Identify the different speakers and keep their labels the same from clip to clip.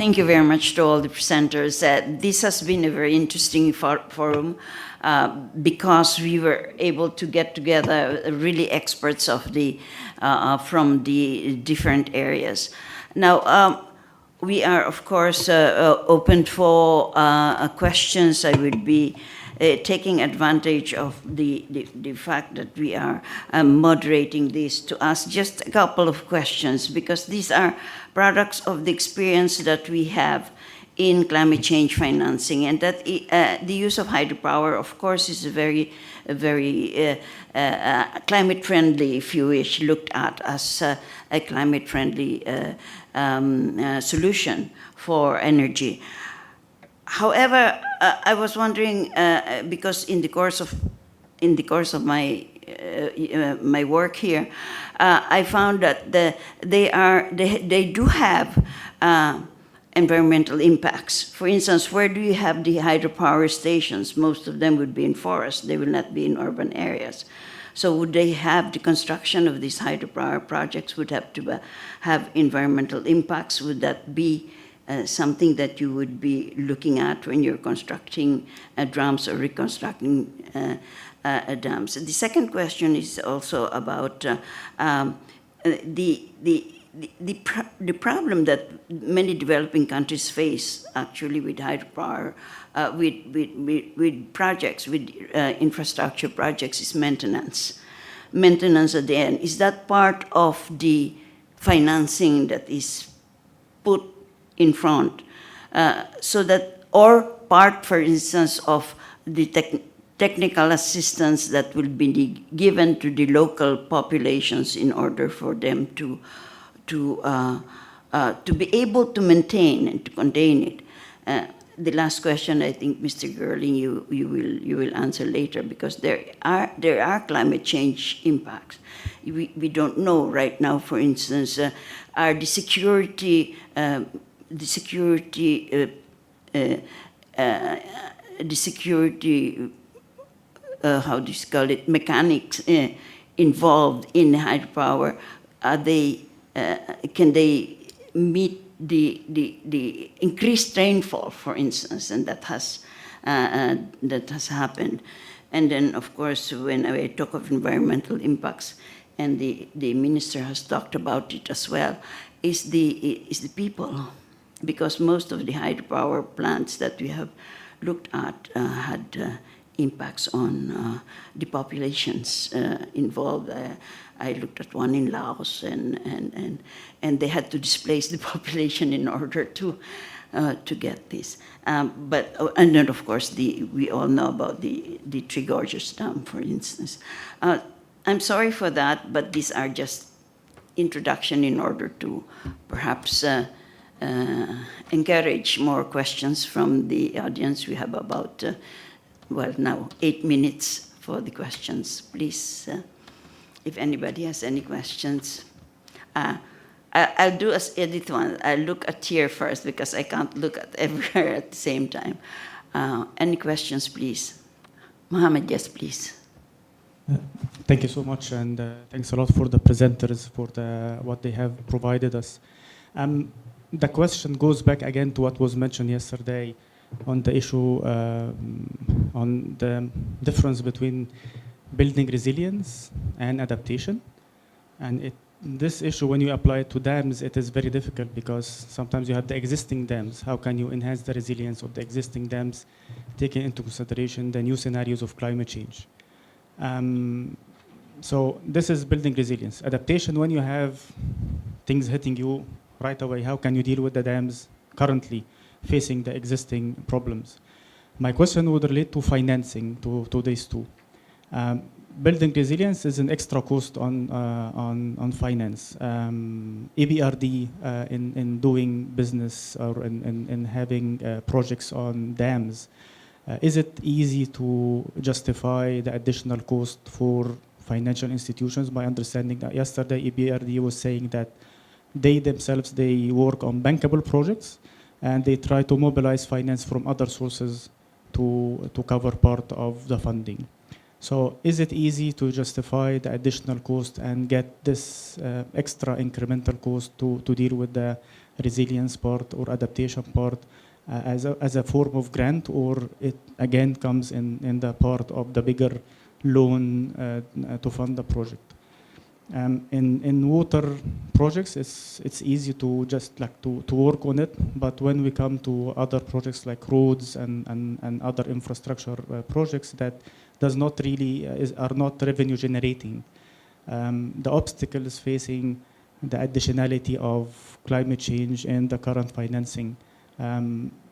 Speaker 1: Thank you very much to all the presenters. This has been a very interesting forum because we were able to get together really experts of from the different areas. Now, we are, of course, open for questions. I would be taking advantage of the fact that we are moderating this to ask just a couple of questions, because these are products of the experience that we have in climate change financing, and that the use of hydropower, of course, is a very climate friendly, if you wish, looked at as a climate friendly solution for energy. However, I was wondering, because in the course of my my work here, I found that they do have environmental impacts. For instance, where do you have the hydropower stations? Most of them would be in forests. They will not be in urban areas. So would they have the construction of these hydropower projects would have to have environmental impacts? Would that be something that you would be looking at when you're constructing dams or reconstructing dams? The second question is also about the problem that many developing countries face actually with hydropower, with projects, with infrastructure projects, is maintenance. Maintenance at the end. Is that part of the financing that is put in front? So that, or part, for instance, of the technical assistance that will be given to the local populations in order for them to be able to maintain and to contain it. The last question, I think, Mr. Gerling, you will answer later, because there are climate change impacts. We don't know right now, for instance, are the security how do you call it, mechanics involved in hydropower, are they can they meet the increased rainfall, for instance, and that has happened. And then, of course, when I talk of environmental impacts, and the minister has talked about it as well, is the people, because most of the hydropower plants that we have looked at had impacts on the populations involved. I looked at one in Laos, and they had to displace the population in order to get this. And then, of course, we all know about the Three Gorges Dam, for instance. I'm sorry for that, but these are just introduction in order to perhaps encourage more questions from the audience. We have about, well, now 8 minutes for the questions. Please, if anybody has any questions. I'll do as Edith one. I'll look at here first, because I can't look at everywhere at the same time. Any questions, please? Mohammed, yes, please.
Speaker 2: Thank you so much, and thanks a lot for the presenters for what they have provided us. The question goes back again to what was mentioned yesterday on the issue on the difference between building resilience and adaptation. And this issue, when you apply it to dams, it is very difficult, because sometimes you have the existing dams. How can you enhance the resilience of the existing dams, taking into consideration the new scenarios of climate change? So this is building resilience. Adaptation, when you have things hitting you right away, how can you deal with the dams currently facing the existing problems? My question would relate to financing, to these two. Building resilience is an extra cost on finance. EBRD in doing business or in having projects on dams, is it easy to justify the additional cost for financial institutions? My understanding that yesterday EBRD was saying that they themselves, they work on bankable projects, and they try to mobilize finance from other sources to cover part of the funding. So is it easy to justify the additional cost and get this extra incremental cost to deal with the resilience part or adaptation part as a form of grant, or it again comes in the part of the bigger loan to fund the project? In water projects, it's easy to just like to work on it, but when we come to other projects like roads and other infrastructure projects that does not really are not revenue generating, the obstacles facing the additionality of climate change and the current financing,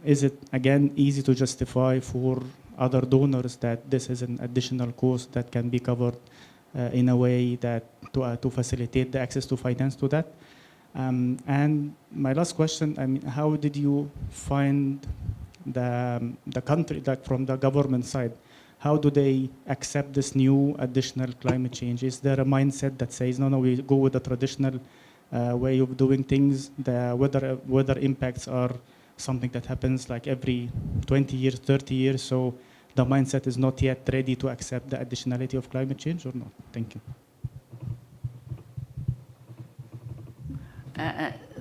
Speaker 2: is it again easy to justify for other donors that this is an additional cost that can be covered in a way that to facilitate the access to finance to that? And my last question, I mean, how did you find the country, like from the government side, how do they accept this new additional climate change? Is there a mindset that says, no, we go with the traditional way of doing things? The weather impacts are something that happens like every 20 years, 30 years, so the mindset is not yet ready to accept the additionality of climate change, or not? Thank you.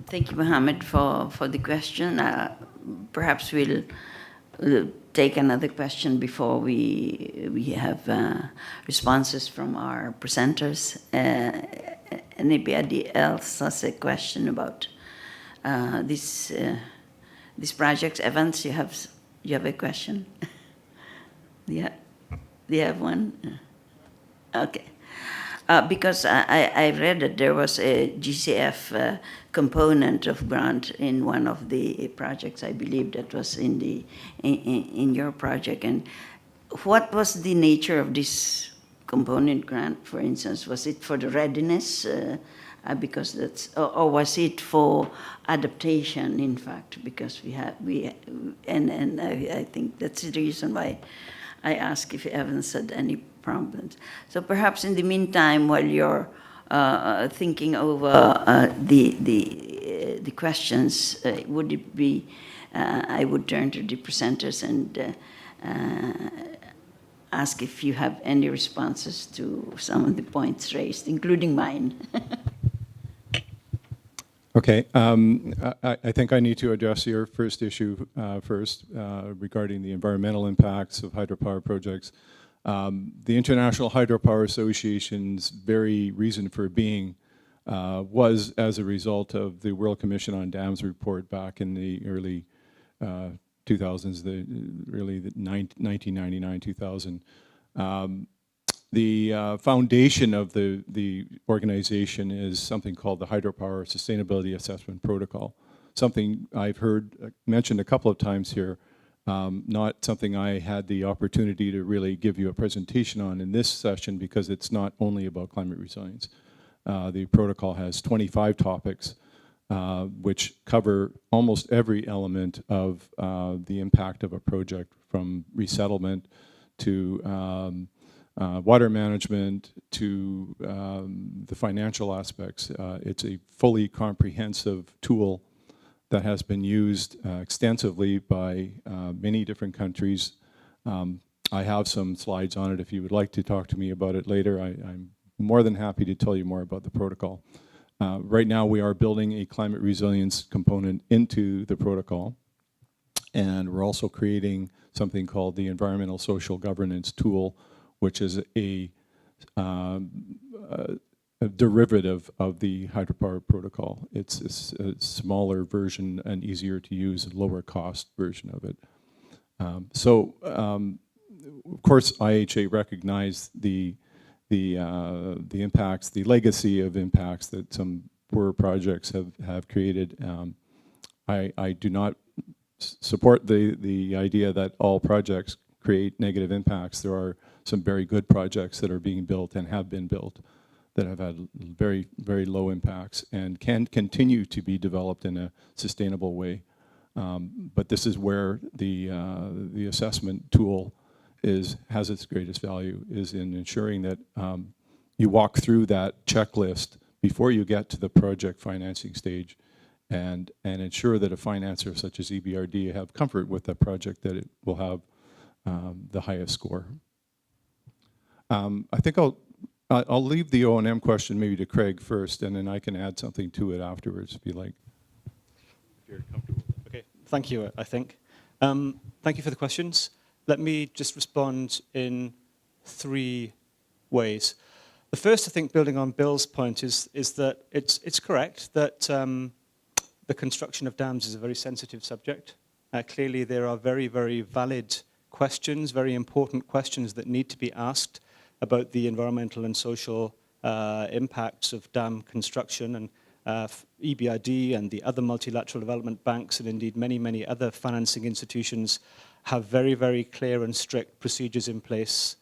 Speaker 1: Thank you, Mohammed, for the question. Perhaps we'll take another question before we have responses from our presenters. Anybody else has a question about this project? Evans, you have a question? Yeah, do you have one? Okay. Because I read that there was a GCF component of grant in one of the projects. I believe that was in your project. And what was the nature of this component grant, for instance? Was it for the readiness? Because that's, or was it for adaptation? In fact, because I think that's the reason why I asked if Evans had any problems. So perhaps in the meantime, while you're thinking over the questions, would it be? I would turn to the presenters and ask if you have any responses to some of the points raised, including mine.
Speaker 3: Okay, I think I need to address your first issue first regarding the environmental impacts of hydropower projects. The International Hydropower Association's very reason for being was as a result of the World Commission on Dams report back in the early 2000s, really the 1999, 2000. The foundation of the organization is something called the Hydropower Sustainability Assessment Protocol, something I've heard mentioned a couple of times here, not something I had the opportunity to really give you a presentation on in this session because it's not only about climate resilience. The protocol has 25 topics which cover almost every element of the impact of a project, from resettlement to water management to the financial aspects. It's a fully comprehensive tool that has been used extensively by many different countries. I have some slides on it if you would like to talk to me about it later. I'm more than happy to tell you more about the protocol. Right now we are building a climate resilience component into the protocol, and we're also creating something called the Environmental Social Governance Tool, which is a derivative of the hydropower protocol. It's a smaller version and easier to use, lower cost version of it. Of course, IHA recognized the impacts, the legacy of impacts that some poor projects have created. I do not support the idea that all projects create negative impacts. There are some very good projects that are being built and have been built that have had very, very low impacts and can continue to be developed in a sustainable way. But this is where the assessment tool has its greatest value, is in ensuring that you walk through that checklist before you get to the project financing stage, and ensure that a financer such as EBRD have comfort with the project that it will have the highest score. I think I'll leave the O&M question maybe to Craig first, and then I can add something to it afterwards if you like. you're comfortable.
Speaker 4: Okay, thank you, I think. Thank you for the questions. Let me just respond in 3 ways. The first, I think, building on Bill's point, is that it's correct that the construction of dams is a very sensitive subject. Clearly, there are very, very valid questions, very important questions that need to be asked about the environmental and social impacts of dam construction, and EBRD and the other multilateral development banks, and indeed many, many other financing institutions, have very, very clear and strict procedures in place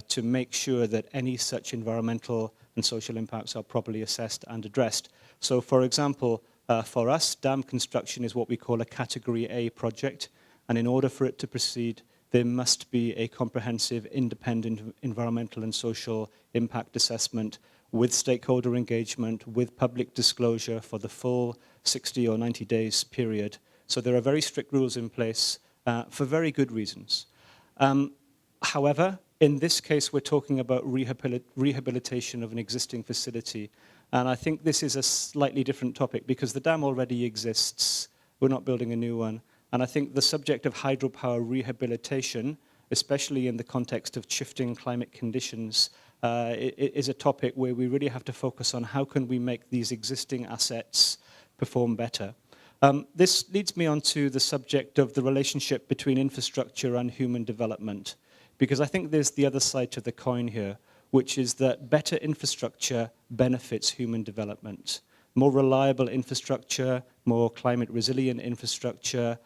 Speaker 4: to make sure that any such environmental and social impacts are properly assessed and addressed. So, for example, for us, dam construction is what we call a Category A project, and in order for it to proceed, there must be a comprehensive, independent environmental and social impact assessment with stakeholder engagement, with public disclosure for the full 60 or 90 days period. So there are very strict rules in place for very good reasons. However, in this case, we're talking about rehabilitation of an existing facility. And I think this is a slightly different topic because the dam already exists. We're not building a new one. And I think the subject of hydropower rehabilitation, especially in the context of shifting climate conditions, is a topic where we really have to focus on how can we make these existing assets perform better. This leads me on to the subject of the relationship between infrastructure and human development, because I think there's the other side to the coin here, which is that better infrastructure benefits human development. More reliable infrastructure, more climate resilient infrastructure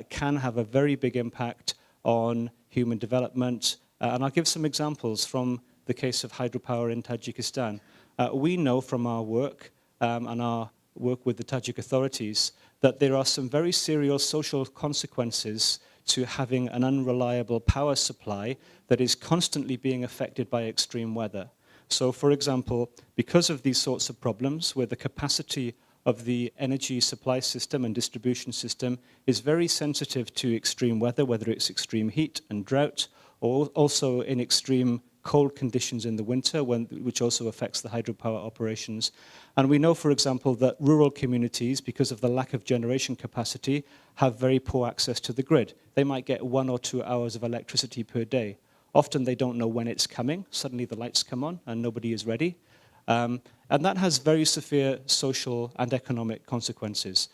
Speaker 4: can have a very big impact on human development. And I'll give some examples from the case of hydropower in Tajikistan. We know from our work and our work with the Tajik authorities that there are some very serious social consequences to having an unreliable power supply that is constantly being affected by extreme weather. So, for example, because of these sorts of problems where the capacity of the energy supply system and distribution system is very sensitive to extreme weather, whether it's extreme heat and drought, or also in extreme cold conditions in the winter, which also affects the hydropower operations. And we know, for example, that rural communities, because of the lack of generation capacity, have very poor access to the grid. They might get 1 or 2 hours of electricity per day. Often they don't know when it's coming. Suddenly the lights come on and nobody is ready. And that has very severe social and economic consequences.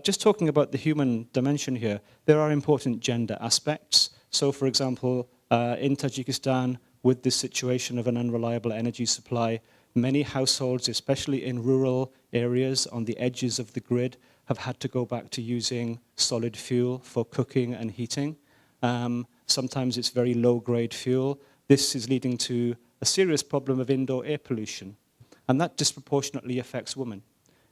Speaker 4: Just talking about the human dimension here, there are important gender aspects. So, for example, in Tajikistan, with this situation of an unreliable energy supply, many households, especially in rural areas on the edges of the grid, have had to go back to using solid fuel for cooking and heating. Sometimes it's very low-grade fuel. This is leading to a serious problem of indoor air pollution. And that disproportionately affects women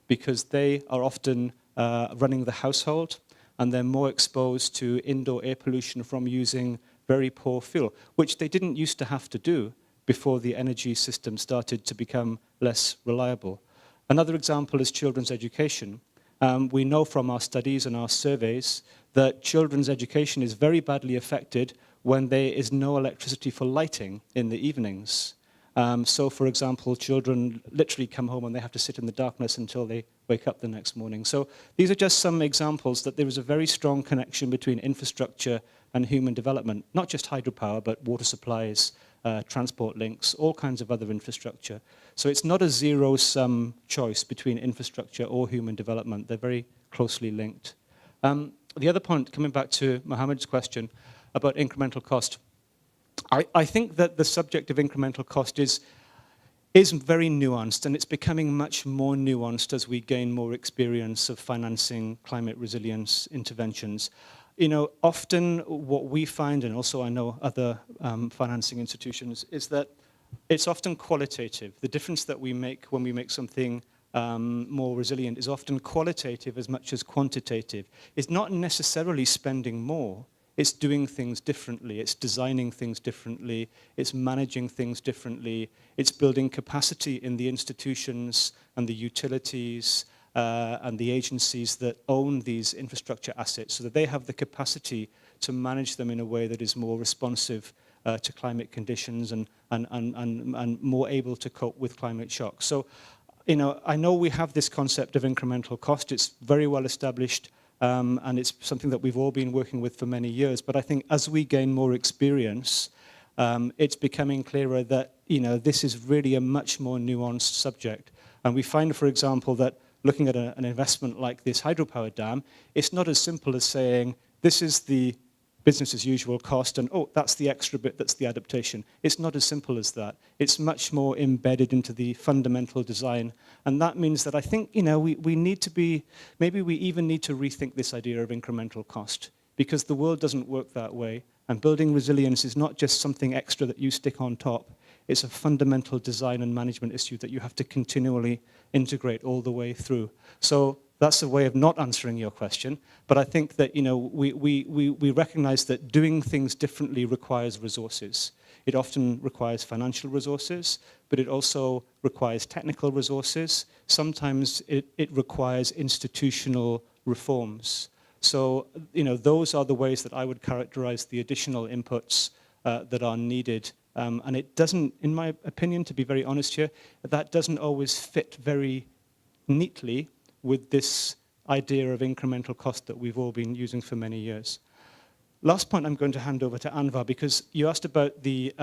Speaker 4: because they are often running the household and they're more exposed to indoor air pollution from using very poor fuel, which they didn't used to have to do before the energy system started to become less reliable. Another example is children's education. We know from our studies and our surveys that children's education is very badly affected when there is no electricity for lighting in the evenings. So, for example, children literally come home and they have to sit in the darkness until they wake up the next morning. So these are just some examples that there is a very strong connection between infrastructure and human development, not just hydropower, but water supplies, transport links, all kinds of other infrastructure. So it's not a zero-sum choice between infrastructure or human development. They're very closely linked. The other point, coming back to Mohammed's question about incremental cost, I think that the subject of incremental cost is very nuanced, and it's becoming much more nuanced as we gain more experience of financing climate resilience interventions. You know, often what we find, and also I know other financing institutions, is that it's often qualitative. The difference that we make when we make something more resilient is often qualitative as much as quantitative. It's not necessarily spending more. It's doing things differently. It's designing things differently. It's managing things differently. It's building capacity in the institutions and the utilities and the agencies that own these infrastructure assets so that they have the capacity to manage them in a way that is more responsive to climate conditions and more able to cope with climate shock. So, you know, I know we have this concept of incremental cost. It's very well established and it's something that we've all been working with for many years. But I think as we gain more experience, it's becoming clearer that this is really a much more nuanced subject. And we find, for example, that looking at an investment like this hydropower dam, it's not as simple as saying, this is the business as usual cost, and oh, that's the extra bit, that's the adaptation. It's not as simple as that. It's much more embedded into the fundamental design. And that means that I think, we need to be, maybe we even need to rethink this idea of incremental cost, because the world doesn't work that way. And building resilience is not just something extra that you stick on top. It's a fundamental design and management issue that you have to continually integrate all the way through. So that's a way of not answering your question, but I think that we recognize that doing things differently requires resources. It often requires financial resources, but it also requires technical resources. Sometimes it requires institutional reforms. So those are the ways that I would characterize the additional inputs that are needed. And it doesn't, in my opinion, to be very honest here, that doesn't always fit very neatly with this idea of incremental cost that we've all been using for many years. Last point I'm going to hand over to Anwar, because you asked about the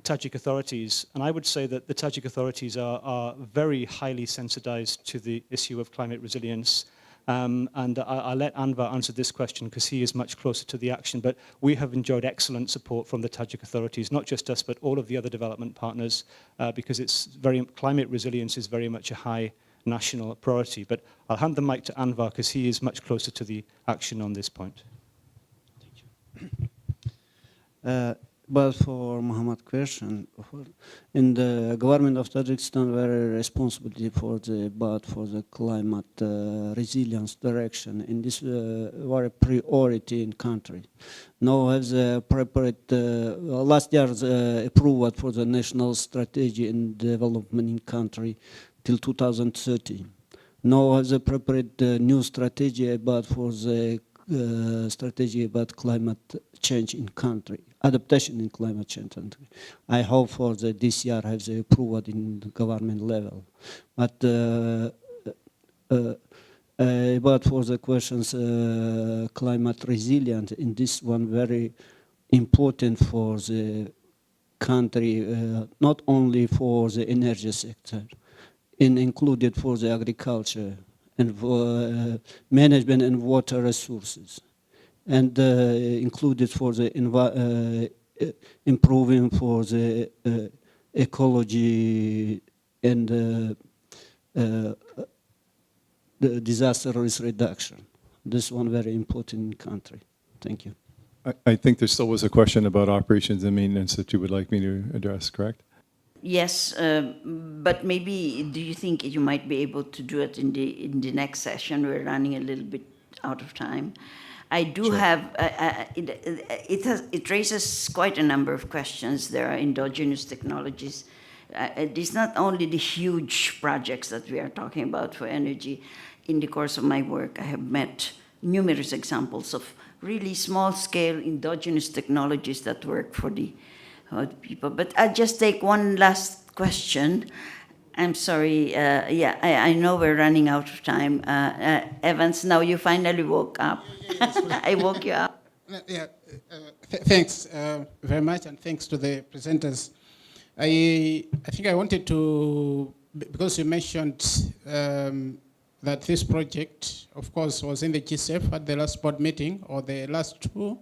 Speaker 4: Tajik authorities, and I would say that the Tajik authorities are very highly sensitized to the issue of climate resilience. And I'll let Anwar answer this question because he is much closer to the action, but we have enjoyed excellent support from the Tajik authorities, not just us, but all of the other development partners, because climate resilience is very much a high national priority. But I'll hand the mic to Anwar because he is much closer to the action on this point.
Speaker 5: But for Muhammad's question, in the government of Tajikistan, very responsibility for the climate resilience direction, and this very priority in country. Now has prepared last year's approval for the national strategy and development in country till 2030. Now has prepared new strategy about for the strategy about climate change in country, adaptation in climate change. I hope for this year have the approval in the government level. But about for the questions climate resilient, in this one very important for the country, not only for the energy sector, included for the agriculture and for management and water resources, and included for the improving for the ecology and the disaster risk reduction. This one very important in country. Thank you.
Speaker 3: I think there still was a question about operations and maintenance that you would like me to address, correct?
Speaker 1: Yes, but maybe do you think you might be able to do it in the next session? We're running a little bit out of time. I do have, it raises quite a number of questions. There are endogenous technologies. It's not only the huge projects that we are talking about for energy. In the course of my work, I have met numerous examples of really small-scale endogenous technologies that work for the people. But I'll just take one last question. I'm sorry. I know we're running out of time. Evans, now you finally woke up. I woke you up.
Speaker 6: Thanks very much, and thanks to the presenters. I think I wanted to, because you mentioned that this project, of course, was in the GCF at the last board meeting, or the last two.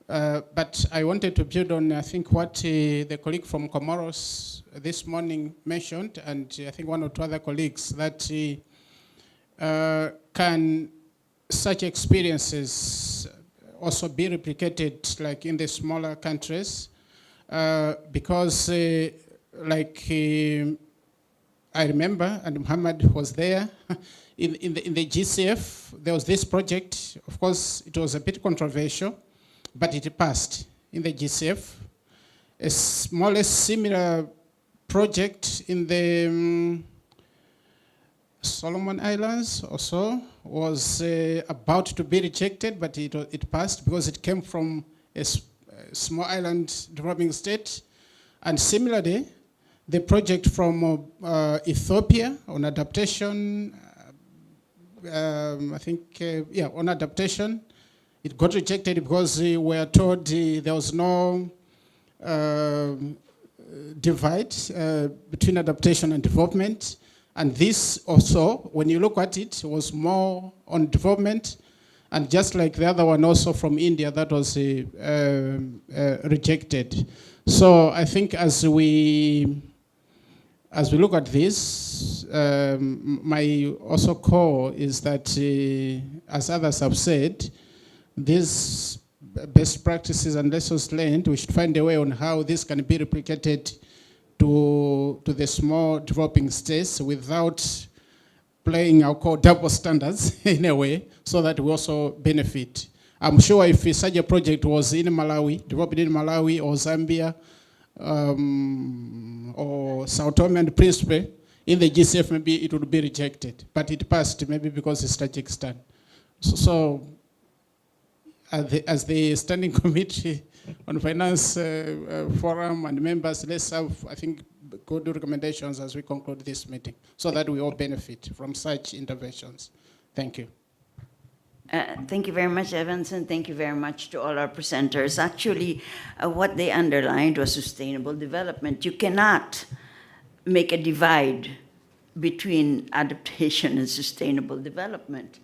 Speaker 6: But I wanted to build on, I think, what the colleague from Comoros this morning mentioned, and I think one or two other colleagues, that can such experiences also be replicated like in the smaller countries, because I remember, and Muhammad was there, in the GCF, there was this project. Of course, it was a bit controversial, but it passed in the GCF. A smallest similar project in the Solomon Islands or so was about to be rejected, but it passed because it came from a small island developing state. And similarly, the project from Ethiopia on adaptation I think, on adaptation, it got rejected because we were told there was no divide between adaptation and development. And this also, when you look at it, was more on development. And just like the other one also from India, that was rejected. So I think as we look at this, my also call is that, as others have said, these best practices and lessons learned, we should find a way on how this can be replicated to the small developing states without playing our core double standards in a way, so that we also benefit. I'm sure if such a project was in Malawi, developed in Malawi or Zambia, or Sao Tome and Principe, in the GCF maybe it would be rejected, but it passed maybe because it's Tajikistan. So as the Standing Committee on Finance Forum and members, let's have, I think, good recommendations as we conclude this meeting, so that we all benefit from such interventions. Thank you.
Speaker 1: Thank you very much, Evans, and thank you very much to all our presenters. Actually, what they underlined was sustainable development. You cannot make a divide between adaptation and sustainable development.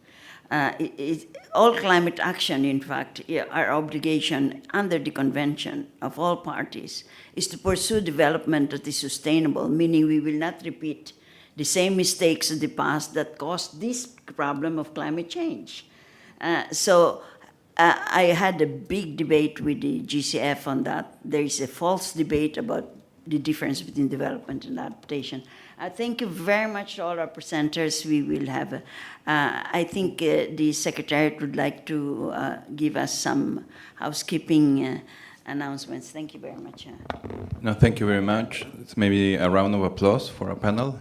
Speaker 1: All climate action, in fact, our obligation under the convention of all parties is to pursue development that is sustainable, meaning we will not repeat the same mistakes of the past that caused this problem of climate change. So I had a big debate with the GCF on that. There is a false debate about the difference between development and adaptation. Thank you very much to all our presenters. We will have, I think the Secretariat would like to give us some housekeeping announcements. Thank you very much.
Speaker 7: No, thank you very much. It's maybe a round of applause for our panel.